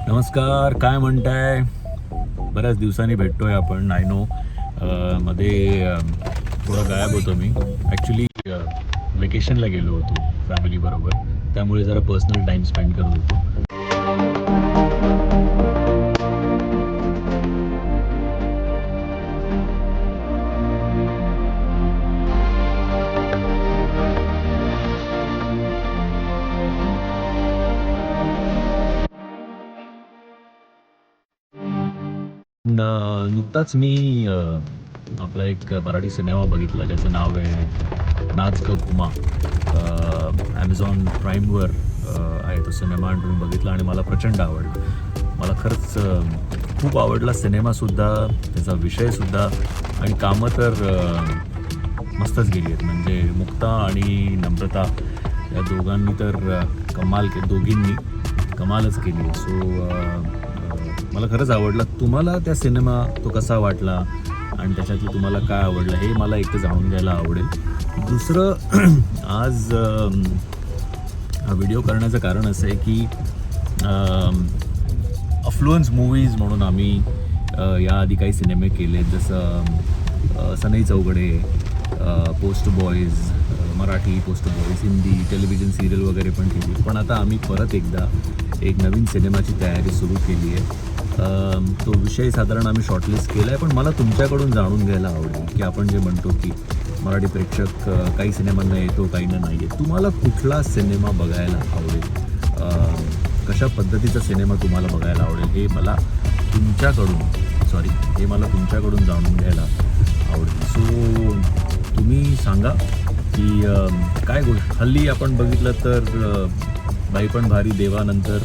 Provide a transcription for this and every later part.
नमस्कार, काय म्हणताय? बऱ्याच दिवसांनी भेटतोय आपण. आय नो मध्ये थोडं गायब होतो मी. ॲक्च्युली वेकेशनला गेलो होतो फॅमिलीबरोबर, त्यामुळे जरा पर्सनल टाईम स्पेंड करत होतो. नुकताच मी आपला एक मराठी सिनेमा बघितला ज्याचं नाव आहे नाच ग घुमा. ॲमेझॉन प्राईमवर आहे तो सिनेमा आणि तुम्ही बघितला आणि मला प्रचंड आवडला. मला खरंच खूप आवडला सिनेमासुद्धा, त्याचा विषयसुद्धा आणि कामं तर मस्तच गेली आहेत. म्हणजे मुक्ता आणि नम्रता या दोघांनी तर दोघींनी कमालच केली. सो मला खरंच आवडला. तुम्हाला त्या सिनेमा तो कसा वाटला आणि त्याच्यातलं तुम्हाला काय आवडलं हे मला एकटं जाणून घ्यायला आवडेल. दुसरं आज हा व्हिडिओ करण्याचं कारण असं आहे की अफ्लुअन्स मूवीज म्हणून आम्ही याआधी काही सिनेमे केले, जसं Sanai Choughade, post boys, Marathi post boys, Hindi television serial वगैरे पण केली. पण आता आम्ही परत एकदा एक नवीन सिनेमाची तयारी सुरू केली आहे. तो विषय साधारण आम्ही शॉर्टलिस्ट केला आहे, पण मला तुमच्याकडून जाणून घ्यायला आवडेल की आपण जे म्हणतो की मराठी प्रेक्षक काही सिनेमांना येतो काहींना नाही येत, तुम्हाला कुठला सिनेमा बघायला आवडेल, कशा पद्धतीचा सिनेमा तुम्हाला बघायला आवडेल हे मला तुमच्याकडून जाणून घ्यायला आवडेल. सो तुम्ही सांगा की काय गोष्ट हल्ली आपण बघितलं तर बाई पण भारी देवानंतर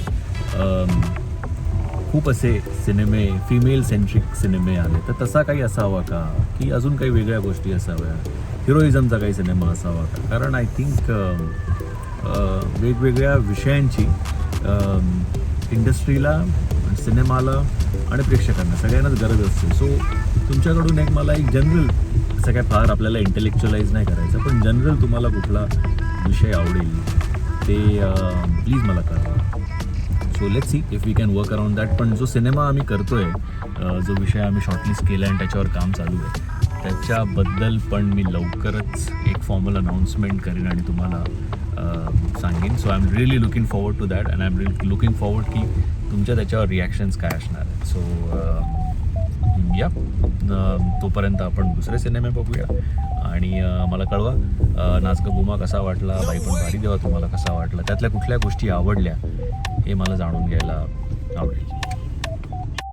खूप असे सिनेमे फिमेल सेंट्रिक सिनेमे आले, तर तसा काही असावा का, की अजून काही वेगळ्या गोष्टी असाव्या, हिरोइझमचा काही सिनेमा असावा का? कारण आय थिंक वेगवेगळ्या विषयांची इंडस्ट्रीला, सिनेमाला आणि प्रेक्षकांना सगळ्यांनाच गरज असते. सो तुमच्याकडून मला एक जनरल, असं काय फार आपल्याला इंटेलेक्च्युअलाइज नाही करायचं, पण जनरल तुम्हाला कुठला विषय आवडेल ते प्लीज मला कळवा. So let's see if we can work around that. पण जो सिनेमा आम्ही करतोय, जो विषय आम्ही शॉर्टलिस्ट केला आणि त्याच्यावर काम चालू आहे, त्याच्याबद्दल पण मी लवकरच एक फॉर्मल अनाऊन्समेंट करेन आणि तुम्हाला सांगेन. So I am really looking forward to that and I am really looking forward की तुमच्या त्याच्यावर रिॲक्शन्स काय असणार आहेत. सो तोपर्यंत आपण दुसरे सिनेमे बघूया आणि मला कळवा नाच ग घुमा कसा वाटला, बाई पण भारी देवा तुम्हाला कसा वाटला, त्यातल्या कुठल्या गोष्टी आवडल्या हे मला जाणून घ्यायला